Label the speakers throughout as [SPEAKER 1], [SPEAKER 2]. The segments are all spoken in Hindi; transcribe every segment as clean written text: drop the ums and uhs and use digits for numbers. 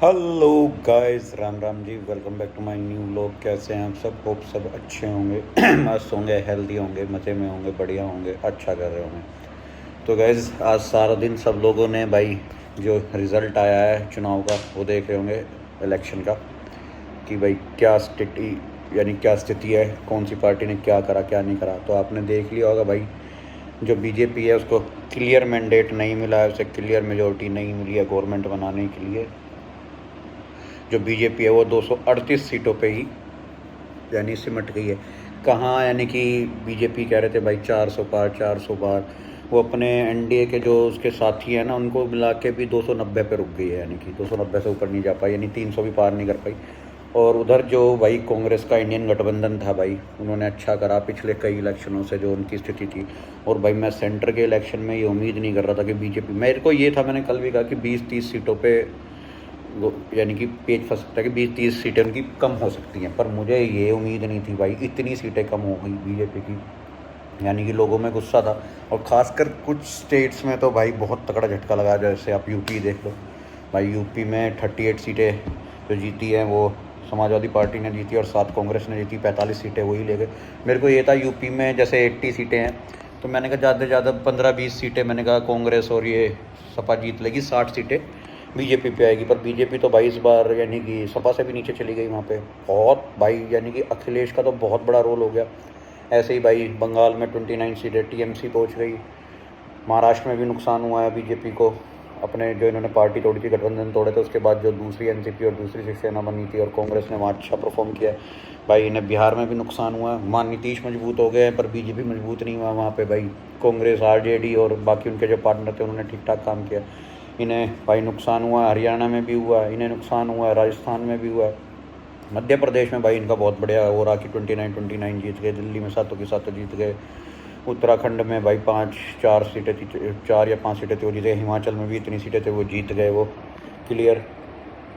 [SPEAKER 1] Hello guys, Ram Ram ji. Welcome back to my new vlog. कैसे हैं आप सब? होप सब अच्छे होंगे, मस्त होंगे, हेल्दी होंगे, मज़े में होंगे, बढ़िया होंगे, अच्छा कर रहे होंगे। तो गाइस, आज सारा दिन सब लोगों ने भाई जो रिज़ल्ट आया है चुनाव का वो देख रहे होंगे, इलेक्शन का, कि भाई क्या स्थिति, यानी क्या स्थिति है, कौन सी पार्टी ने क्या करा क्या नहीं करा। तो आपने देख लिया होगा भाई, जो बीजेपी है उसको क्लियर मैंडेट नहीं मिला है, उसे क्लियर मेजोरिटी नहीं मिली है गवर्नमेंट बनाने के लिए। जो बीजेपी है वो 238 सीटों पे ही यानी सिमट गई है। कहाँ, यानी कि बीजेपी कह रहे थे भाई 400 पार 400 पार, वो अपने एनडीए के जो उसके साथी हैं ना उनको मिला के भी 290 पे रुक गई है, यानी कि 290 से ऊपर नहीं जा पाई, यानी 300 भी पार नहीं कर पाई। और उधर जो भाई कांग्रेस का इंडियन गठबंधन था भाई, उन्होंने अच्छा करा पिछले कई इलेक्शनों से जो उनकी स्थिति थी। और भाई मैं सेंटर के इलेक्शन में ये उम्मीद नहीं कर रहा था कि बीजेपी, मेरे को ये था, मैंने कल भी कहा कि 20-30 सीटों पे वो यानी कि पेज फंस सकता है कि 20-30 सीटें उनकी कम हो सकती हैं, पर मुझे ये उम्मीद नहीं थी भाई इतनी सीटें कम हो गई बीजेपी की। यानी कि लोगों में गुस्सा था, और ख़ासकर कुछ स्टेट्स में तो भाई बहुत तगड़ा झटका लगा। जैसे आप यूपी देख लो भाई, यूपी में 38 सीटें जो जीती हैं वो समाजवादी पार्टी ने जीती, और 7 कांग्रेस ने जीती, 45 सीटें वही ले गए। मेरे को ये था यूपी में जैसे 80 सीटें हैं, तो मैंने कहा ज़्यादा से ज़्यादा 15-20 सीटें, मैंने कहा कांग्रेस और ये सपा जीत लेगी, 60 सीटें बीजेपी पे आएगी। पर बीजेपी तो भाई इस बार यानी कि सपा से भी नीचे चली गई वहाँ पे बहुत भाई, यानी कि अखिलेश का तो बहुत बड़ा रोल हो गया। ऐसे ही भाई बंगाल में 29 सीटें टीएमसी पहुँच गई। महाराष्ट्र में भी नुकसान हुआ है बीजेपी को, अपने जो इन्होंने पार्टी तोड़ी थी, गठबंधन तोड़े थे, उसके बाद जो दूसरी एनसीपी और दूसरी शिवसेना बनी थी और कांग्रेस ने वहाँ अच्छा परफॉर्म किया है। भाई इन्हें बिहार में भी नुकसान हुआ है, वहाँ नीतीश मजबूत हो गए हैं पर बीजेपी मजबूत नहीं हुआ वहाँ पे भाई। कांग्रेस, आरजेडी और बाकी उनके जो पार्टनर थे उन्होंने ठीक ठाक काम किया। इन्हें भाई नुकसान हुआ है, हरियाणा में भी हुआ है, इन्हें नुकसान हुआ है, राजस्थान में भी हुआ है। मध्य प्रदेश में भाई इनका बहुत बढ़िया हो रहा कि 29 जीत गए, दिल्ली में 7 की 7 जीत गए, उत्तराखंड में भाई 4 सीटें थी, 4 या 5 सीटें थी वो जीते, हिमाचल में भी इतनी सीटें थे वो जीत गए वो क्लियर।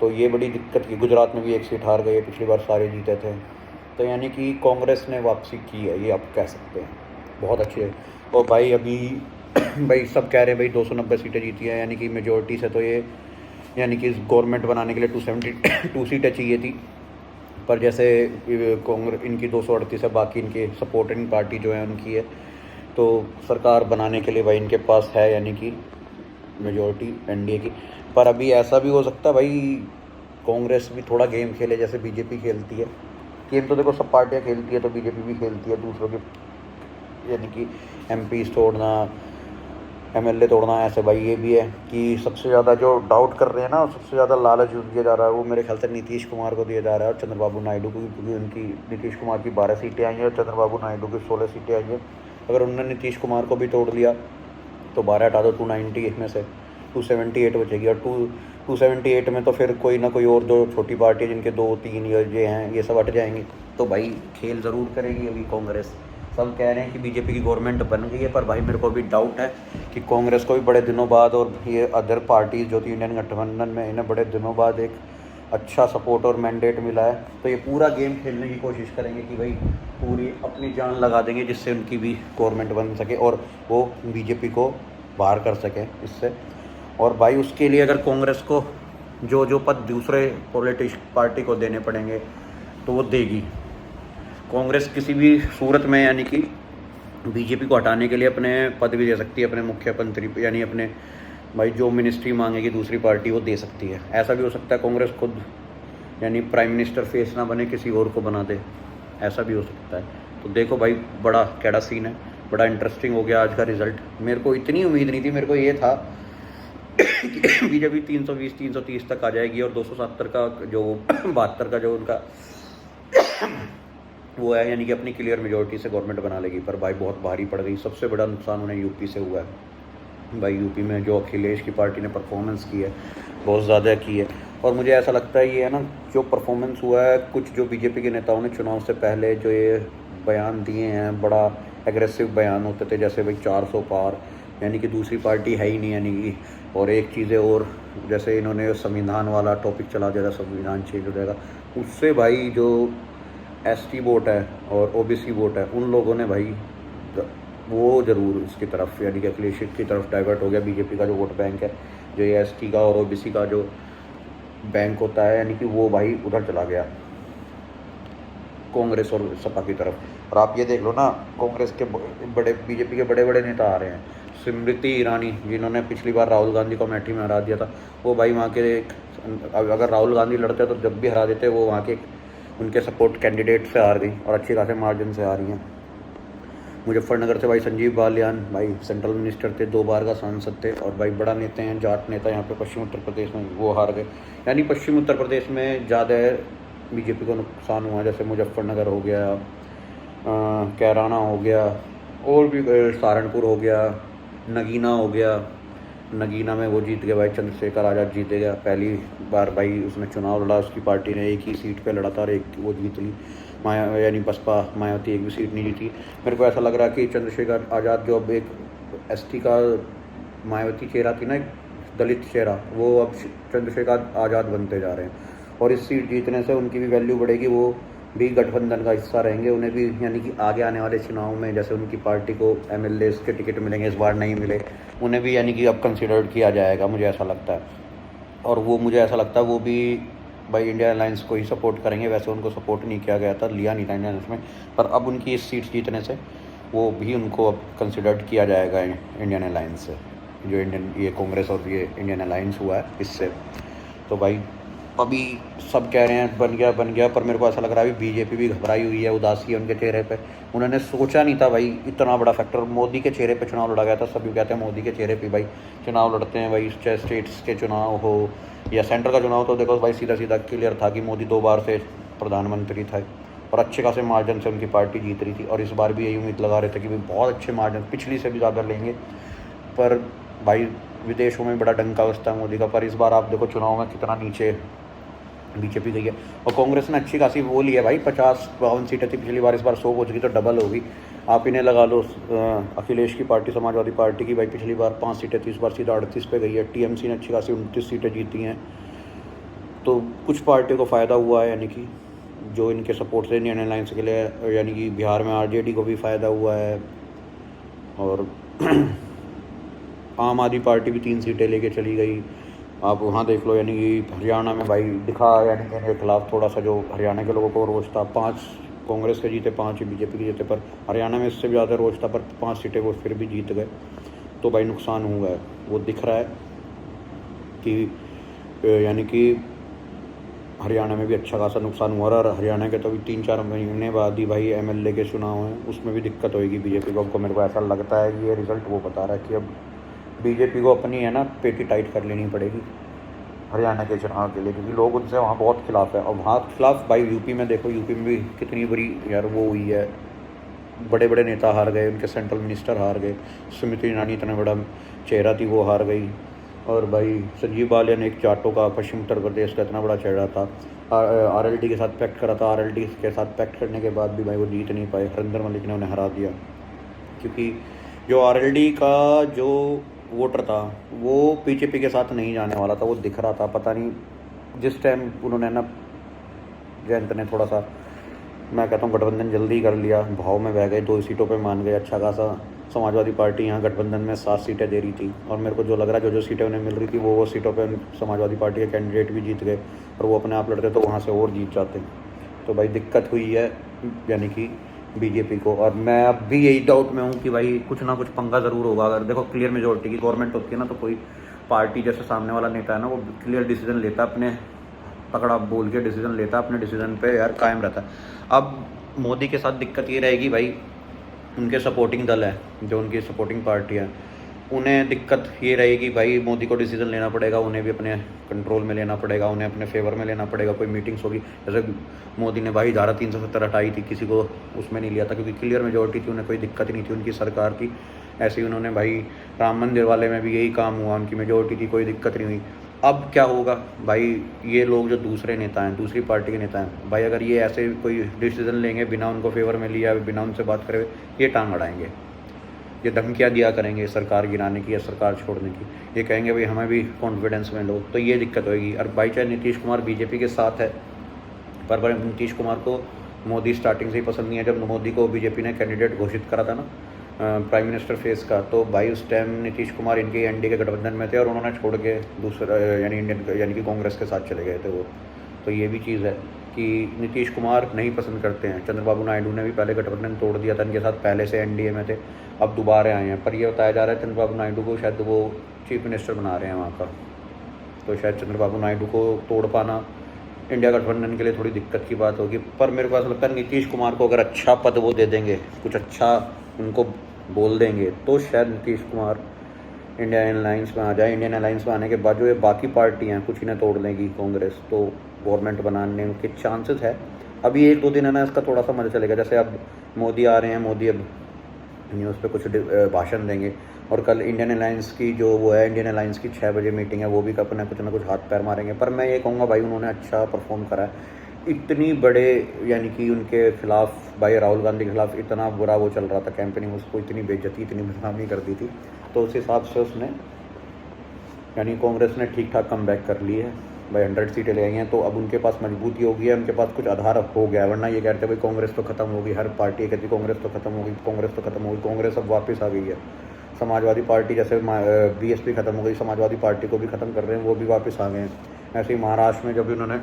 [SPEAKER 1] तो ये बड़ी दिक्कत की, गुजरात में भी 1 सीट हार गए, पिछली बार सारे जीते थे। तो यानी कि कांग्रेस ने वापसी की है, ये आप कह सकते हैं, बहुत अच्छी है। और भाई अभी भाई सब कह रहे हैं भाई 290 सीटें जीती हैं, यानी कि मेजोरिटी से तो ये, यानी कि इस गवर्नमेंट बनाने के लिए 272 सीटें चाहिए थी। पर जैसे कांग्रेस इनकी 238 है, बाकी इनके सपोर्टिंग पार्टी जो है उनकी है, तो सरकार बनाने के लिए भाई इनके पास है यानी कि मेजोरिटी एनडीए की। पर अभी ऐसा भी हो सकता है भाई कांग्रेस भी थोड़ा गेम खेले जैसे बीजेपी खेलती है। गेम तो देखो सब पार्टियां खेलती है, तो बीजेपी भी खेलती है दूसरों के, यानी कि एमपी तोड़ना, एमएलए तोड़ना। ऐसे भाई ये भी है कि सबसे ज़्यादा जो डाउट कर रहे हैं ना, सबसे ज़्यादा लालच जो दिया जा रहा है वो मेरे ख्याल से नीतीश कुमार को दिया जा रहा है और चंद्रबाबू नायडू को, क्योंकि उनकी, नीतीश कुमार की 12 सीटें आई हैं और चंद्रबाबू नायडू की 16 सीटें आई हैं। अगर उन्होंने नीतीश कुमार को भी तोड़ लिया तो 12 हटा दो, 290 में से 278 बचेगी, और 278 में तो फिर कोई ना कोई और जो छोटी पार्टी है जिनके 2-3 ये हैं, ये सब हट जाएंगे। तो भाई खेल ज़रूर करेगी अभी कांग्रेस। सब कह रहे हैं कि बीजेपी की गवर्नमेंट बन गई है, पर भाई मेरे को भी डाउट है कि कांग्रेस को भी बड़े दिनों बाद, और ये अदर पार्टीज जो थी इंडियन गठबंधन में, इन्हें बड़े दिनों बाद एक अच्छा सपोर्ट और मैंडेट मिला है। तो ये पूरा गेम खेलने की कोशिश करेंगे कि भाई पूरी अपनी जान लगा देंगे जिससे उनकी भी गवर्नमेंट बन सके और वो बीजेपी को बाहर कर सके इससे। और भाई उसके लिए अगर कांग्रेस को जो जो पद दूसरे पॉलिटिक्स पार्टी को देने पड़ेंगे तो वो देगी कांग्रेस किसी भी सूरत में, यानी कि बीजेपी को हटाने के लिए अपने पद भी दे सकती है, अपने मुख्यमंत्री यानी अपने भाई जो मिनिस्ट्री मांगेगी दूसरी पार्टी वो दे सकती है। ऐसा भी हो सकता है कांग्रेस खुद यानी प्राइम मिनिस्टर फेस ना बने, किसी और को बना दे, ऐसा भी हो सकता है। तो देखो भाई बड़ा कैड़ा सीन है, बड़ा इंटरेस्टिंग हो गया आज का रिज़ल्ट। मेरे को इतनी उम्मीद नहीं थी, मेरे को ये था कि बीजेपी 320-330 तक आ जाएगी और 270 का जो 72 का जो उनका वो है, यानी कि अपनी क्लियर मेजोरिटी से गवर्नमेंट बना लेगी। पर भाई बहुत भारी पड़ गई। सबसे बड़ा नुकसान उन्हें यूपी से हुआ है भाई। यूपी में जो अखिलेश की पार्टी ने परफॉर्मेंस की है बहुत ज़्यादा की है, और मुझे ऐसा लगता है ये है ना, जो परफॉर्मेंस हुआ है, कुछ जो बीजेपी के नेताओं ने चुनाव से पहले जो ये बयान दिए हैं, बड़ा एग्रेसिव बयान होते थे, जैसे भाई 400 पार, यानी कि दूसरी पार्टी है ही नहीं, यानी कि। और एक चीज़ें और, जैसे इन्होंने संविधान वाला टॉपिक चला दिया था, संविधान चेंज हो जाएगा, उससे भाई जो एसटी वोट है और ओबीसी वोट है उन लोगों ने भाई वो ज़रूर उसकी तरफ, यानी कि अखिलेश की तरफ डाइवर्ट हो गया। बीजेपी का जो वोट बैंक है, जो ये एसटी का और ओबीसी का जो बैंक होता है, यानी कि वो भाई उधर चला गया कांग्रेस और सपा की तरफ। और आप ये देख लो ना, कांग्रेस के बड़े, बीजेपी के बड़े बड़े नेता आ रहे हैं। स्मृति ईरानी, जिन्होंने पिछली बार राहुल गांधी को अमेठी में हरा दिया था, वो भाई वहाँ के अगर राहुल गांधी लड़ते तो जब भी हरा देते, वो वहाँ के उनके सपोर्ट कैंडिडेट से हार गई और अच्छे खासे मार्जिन से आ रही हैं। मुजफ्फरनगर से भाई संजीव बालियान, भाई सेंट्रल मिनिस्टर थे, 2 बार का सांसद थे और भाई बड़ा नेता हैं, जाट नेता यहाँ पे पश्चिम उत्तर प्रदेश में, वो हार गए। यानी पश्चिम उत्तर प्रदेश में ज़्यादा बीजेपी को नुकसान हुआ, जैसे मुजफ्फरनगर हो गया, कैराना हो गया, और भी सहारनपुर हो गया, नगीना हो गया। नगीना में वो जीत गए भाई, चंद्रशेखर आज़ाद जीते गया पहली बार भाई, उसने चुनाव लड़ा, उसकी पार्टी ने एक ही सीट पे लड़ा था और एक वो जीत ली। यानी बसपा मायावती एक भी सीट नहीं जीती। मेरे को ऐसा लग रहा है कि चंद्रशेखर आज़ाद जो अब एक एसटी का मायावती चेहरा थी ना, एक दलित चेहरा, वो अब चंद्रशेखर आज़ाद बनते जा रहे हैं और इस सीट जीतने से उनकी भी वैल्यू बढ़ेगी, वो भी गठबंधन का हिस्सा रहेंगे। उन्हें भी यानी कि आगे आने वाले चुनाव में जैसे उनकी पार्टी को एमएलए के टिकट मिलेंगे, इस बार नहीं मिले, उन्हें भी यानी कि अब कंसिडर किया जाएगा, मुझे ऐसा लगता है। और वो मुझे ऐसा लगता है वो भी भाई इंडिया अलायंस को ही सपोर्ट करेंगे। वैसे उनको सपोर्ट नहीं किया गया था, लिया नहीं था इंडिया अलायंस में, पर अब उनकी इस सीट जीतने से वो भी उनको अब कंसिडर्ड किया जाएगा इंडियन अलायंस से, जो इंडियन ये कांग्रेस और ये इंडियन अलायंस हुआ है इससे। तो भाई अभी सब कह रहे हैं बन गया, पर मेरे को ऐसा लग रहा है अभी बीजेपी भी घबराई हुई है, उदासी है उनके चेहरे पे। उन्होंने सोचा नहीं था भाई इतना बड़ा फैक्टर मोदी के चेहरे पे चुनाव लड़ा गया था। सभी कहते हैं मोदी के चेहरे पे भाई चुनाव लड़ते हैं भाई, चाहे स्टेट्स के चुनाव हो या सेंटर का चुनाव, तो देखो भाई सीधा सीधा क्लियर था कि मोदी 2 बार से प्रधानमंत्री था और अच्छे खासे मार्जिन से उनकी पार्टी जीत रही थी। और इस बार भी यही उम्मीद लगा रहे थे कि भाई बहुत अच्छे मार्जिन, पिछली से भी ज़्यादा लेंगे। पर भाई विदेशों में बड़ा डंका बजता है मोदी का, पर इस बार आप देखो चुनाव में कितना नीचे बीजेपी गई है। और कांग्रेस ने अच्छी खासी वो ली है भाई, 50-52 सीटें थी पिछली बार, इस बार 100 पहुँच गई, तो डबल होगी। आप इन्हें लगा लो, अखिलेश की पार्टी समाजवादी पार्टी की भाई, पिछली बार 5 सीटें थी, इस बार सीधा 38 पे गई है। टीएमसी ने अच्छी खासी 29 सीटें जीती हैं। तो कुछ पार्टियों को फ़ायदा हुआ है, यानी कि जो इनके सपोर्ट से इंडियन अलायंस के लिए, यानी कि बिहार में आरजेडी को भी फ़ायदा हुआ है। और आम आदमी पार्टी भी 3 सीटें लेके चली गई। आप वहाँ देख लो, यानी कि हरियाणा में भाई दिखा, यानी कि इनके खिलाफ थोड़ा सा जो हरियाणा के लोगों को रोष था, 5 कांग्रेस के जीते, 5 बीजेपी के जीते, पर हरियाणा में इससे भी ज़्यादा रोष था, पर 5 सीटें वो फिर भी जीत गए। तो भाई नुकसान हुआ है, वो दिख रहा है कि यानी कि हरियाणा में भी अच्छा खासा नुकसान हुआ। और हरियाणा के तो अभी 3-4 महीने बाद ही भाई एमएलए के चुनाव हैं, उसमें भी दिक्कत होगी बीजेपी को। मेरे को ऐसा लगता है कि ये रिज़ल्ट वो बता रहा है कि अब बीजेपी को अपनी है ना पेटी टाइट कर लेनी पड़ेगी हरियाणा के चुनाव के लिए, क्योंकि लोग उनसे वहाँ बहुत खिलाफ है। और वहाँ खिलाफ भाई यूपी में देखो, यूपी में भी कितनी बड़ी यार वो हुई है, बड़े बड़े नेता हार गए, उनके सेंट्रल मिनिस्टर हार गए। स्मृति ईरानी इतना बड़ा चेहरा थी, वो हार गई। और भाई संजीव बालियान एक जाटों का, पश्चिम उत्तर प्रदेश का इतना बड़ा चेहरा था, आरएलडी के साथ पैक्ट करा था, आरएलडी के साथ पैक्ट करने के बाद भी भाई वो जीत नहीं पाए। हरिंदर मलिक ने उन्हें हरा दिया, क्योंकि जो आरएलडी का जो वोटर था वो बीजेपी के साथ नहीं जाने वाला था, वो दिख रहा था। पता नहीं जिस टाइम उन्होंने ना, जयंत ने थोड़ा सा, मैं कहता हूँ गठबंधन जल्दी कर लिया, भाव में बह गए, 2 सीटों पे मान गए। अच्छा खासा समाजवादी पार्टी यहाँ गठबंधन में 7 सीटें दे रही थी, और मेरे को जो लग रहा है जो सीटें उन्हें मिल रही थी वो सीटों पे समाजवादी पार्टी के कैंडिडेट भी जीत गए, और वो अपने आप लड़ते तो वहाँ से और जीत जाते। तो भाई दिक्कत हुई है यानी कि बीजेपी को। और मैं अब भी यही डाउट में हूँ कि भाई कुछ ना कुछ पंगा ज़रूर होगा। अगर देखो क्लियर मेजोरिटी की गवर्नमेंट होती है ना, तो कोई पार्टी जैसे सामने वाला नेता है ना, वो क्लियर डिसीजन लेता है, अपने तकड़ा बोल के डिसीजन लेता है, अपने डिसीजन पे यार कायम रहता है। अब मोदी के साथ दिक्कत ये रहेगी भाई, उनके सपोर्टिंग दल है, जो उनकी सपोर्टिंग पार्टी है, उन्हें दिक्कत ये रहेगी भाई, मोदी को डिसीजन लेना पड़ेगा, उन्हें भी अपने कंट्रोल में लेना पड़ेगा, उन्हें अपने फेवर में लेना पड़ेगा। कोई मीटिंग्स होगी, जैसे मोदी ने भाई धारा 370 हटाई थी, किसी को उसमें नहीं लिया था क्योंकि क्लियर मेजोरिटी थी, उन्हें कोई दिक्कत नहीं थी, उनकी सरकार थी। ऐसे ही उन्होंने भाई राम मंदिर वाले में भी यही काम हुआ, उनकी मेजोरिटी थी, कोई दिक्कत नहीं हुई। अब क्या होगा भाई, ये लोग जो दूसरे नेता हैं, दूसरी पार्टी के नेता हैं भाई, अगर ये ऐसे कोई डिसीजन लेंगे बिना उनको फेवर में लिया, बिना उनसे बात करे, ये टांग अड़ाएंगे, ये धमकियाँ दिया करेंगे सरकार गिराने की या सरकार छोड़ने की। ये कहेंगे भाई हमें भी कॉन्फिडेंस में लो, तो ये दिक्कत होगी। और भाई चाहे नीतीश कुमार बीजेपी के साथ है, पर नीतीश कुमार को मोदी स्टार्टिंग से ही पसंद नहीं है। जब मोदी को बीजेपी ने कैंडिडेट घोषित करा था ना, प्राइम मिनिस्टर फेस का, तो भाई उस टाइम नीतीश कुमार इनके एनडीए के गठबंधन में थे और उन्होंने छोड़ के दूसरा यानी इंडियन यानी कि कांग्रेस के साथ चले गए थे वो। तो ये भी चीज़ है कि नीतीश कुमार नहीं पसंद करते हैं। चंद्रबाबू नायडू ने भी पहले गठबंधन तोड़ दिया था, इनके साथ पहले से एनडीए में थे, अब दोबारा आए हैं। पर ये बताया जा रहा है चंद्रबाबू नायडू को शायद वो चीफ मिनिस्टर बना रहे हैं वहाँ का, तो शायद चंद्रबाबू नायडू को तोड़ पाना इंडिया गठबंधन के लिए थोड़ी दिक्कत की बात होगी। पर मेरे को ऐसा लगता है नीतीश कुमार को अगर अच्छा पद वो दे देंगे, कुछ अच्छा उनको बोल देंगे, तो शायद नीतीश कुमार इंडियन अलायंस में आ जाए। इंडियन अलायंस में आने के बाद जो ये बाकी पार्टियाँ कुछ इन्हें तोड़ लेंगी कांग्रेस, तो गवर्नमेंट बनाने के चांसेस है। अभी 1-2 दिन है ना, इसका थोड़ा सा मजा चलेगा। जैसे अब मोदी आ रहे हैं, मोदी अब न्यूज़ पे कुछ भाषण देंगे, और कल इंडियन अलायंस की जो वो है, इंडियन अलायंस की 6 बजे मीटिंग है, वो भी अपना कुछ ना कुछ हाथ पैर मारेंगे। पर मैं ये कहूँगा भाई उन्होंने अच्छा परफॉर्म करा है। इतनी बड़े यानी कि उनके खिलाफ भाई राहुल गांधी के खिलाफ इतना बुरा वो चल रहा था कैंपेनिंग, उसको इतनी बेइज्जती इतनी बदनामी कर दी थी, तो उस हिसाब से उसने यानी कांग्रेस ने ठीक ठाक कम बैक कर ली है भाई। 100 सीटें ले आई हैं, तो अब उनके पास मजबूती हो गई है, उनके पास कुछ आधार हो गया है। वरना ये कहते भाई कांग्रेस तो खत्म होगी, हर पार्टी कहती कांग्रेस तो खत्म होगी, कांग्रेस तो खत्म होगी। कांग्रेस अब वापस आ गई है। समाजवादी पार्टी जैसे बीएसपी खत्म हो गई, समाजवादी पार्टी को भी ख़त्म कर रहे हैं, वो भी वापस आ गए हैं। ऐसे ही महाराष्ट्र में जब उन्होंने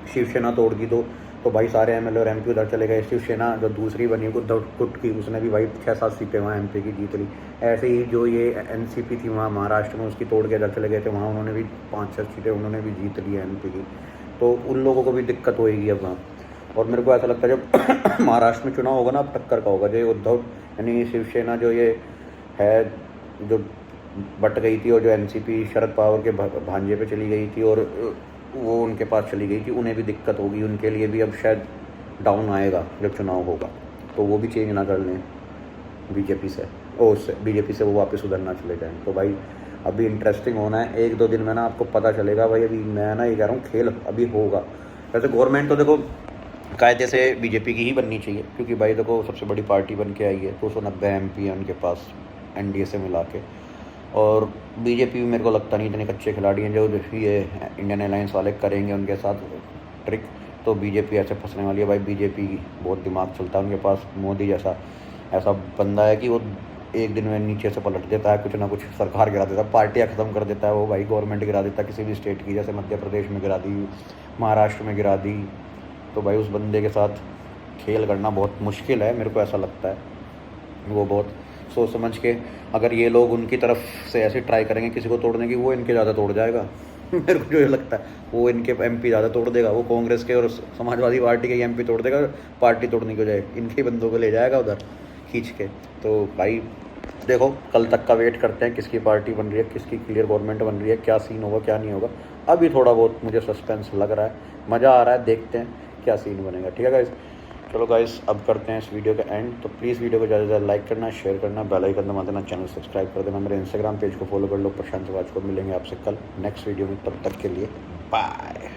[SPEAKER 1] शिवसेना तोड़ दी तो भाई सारे एमएलए और एमपी उधर चले गए। शिवसेना जो दूसरी बनी उद्धव गुट की, उसने भी भाई 6-7 सीटें वहाँ एमपी की जीत ली। ऐसे ही जो ये एनसीपी थी वहाँ महाराष्ट्र में, उसकी तोड़ के इधर चले गए थे, वहाँ उन्होंने भी 5-6 सीटें उन्होंने भी जीत ली है एमपी की। तो उन लोगों को भी दिक्कत होएगी अब वहाँ। और मेरे को ऐसा लगता है जब महाराष्ट्र में चुनाव होगा ना, अब टक्कर का होगा। जो उद्धव यानी शिवसेना जो ये है जो बट गई थी, और जो एनसीपी शरद पवार के भांजे पे चली गई थी और वो उनके पास चली गई थी, उन्हें भी दिक्कत होगी। उनके लिए भी अब शायद डाउन आएगा जब चुनाव होगा, तो वो भी चेंज ना कर लें बीजेपी से, और उससे बीजेपी से वो वापस उधर ना चले जाएँ। तो भाई अभी इंटरेस्टिंग होना है, 1-2 दिन में ना आपको पता चलेगा भाई। अभी मैं ना ये कह रहा हूँ खेल अभी होगा। वैसे गवर्नमेंट तो देखो कायदे से बीजेपी की ही बननी चाहिए, क्योंकि भाई देखो सबसे बड़ी पार्टी बन के आई है, 290 MP है उनके पास एनडीए से मिला के। और बीजेपी भी मेरे को लगता नहीं इतने कच्चे खिलाड़ी हैं। जो ये इंडियन अलायंस वाले करेंगे उनके साथ ट्रिक, तो बीजेपी ऐसे फंसने वाली है भाई। बीजेपी बहुत दिमाग चलता है उनके पास। मोदी जैसा ऐसा बंदा है कि वो एक दिन में नीचे से पलट देता है, कुछ ना कुछ सरकार गिरा देता है, पार्टियाँ ख़त्म कर देता है वो भाई। गवर्नमेंट गिरा देता है किसी भी स्टेट की, जैसे मध्य प्रदेश में गिरा दी, महाराष्ट्र में गिरा दी। तो भाई उस बंदे के साथ खेल करना बहुत मुश्किल है, मेरे को ऐसा लगता है। वो बहुत सोच समझ के, अगर ये लोग उनकी तरफ से ऐसे ट्राई करेंगे किसी को तोड़ने की, वो इनके ज़्यादा तोड़ जाएगा मेरे को जो ये लगता है वो इनके एमपी ज़्यादा तोड़ देगा। वो कांग्रेस के और समाजवादी पार्टी के एमपी तोड़ देगा, पार्टी तोड़ने की बजाय इनके बंदों को ले जाएगा उधर खींच के। तो भाई देखो कल तक का वेट करते हैं, किसकी पार्टी बन रही है, किसकी क्लियर गवर्नमेंट बन रही है, क्या सीन होगा क्या नहीं होगा। अभी थोड़ा बहुत मुझे सस्पेंस लग रहा है, मज़ा आ रहा है, देखते हैं क्या सीन बनेगा। ठीक है गाइस, चलो गाइस अब करते हैं इस वीडियो का एंड। तो प्लीज़ वीडियो को ज़्यादा से ज़्यादा लाइक करना, शेयर करना, बेल आइकन दबा देना, चैनल सब्सक्राइब कर देना, मेरे इंस्टाग्राम पेज को फॉलो कर लो प्रशांत राज को। मिलेंगे आपसे कल नेक्स्ट वीडियो में, तब तक के लिए बाय।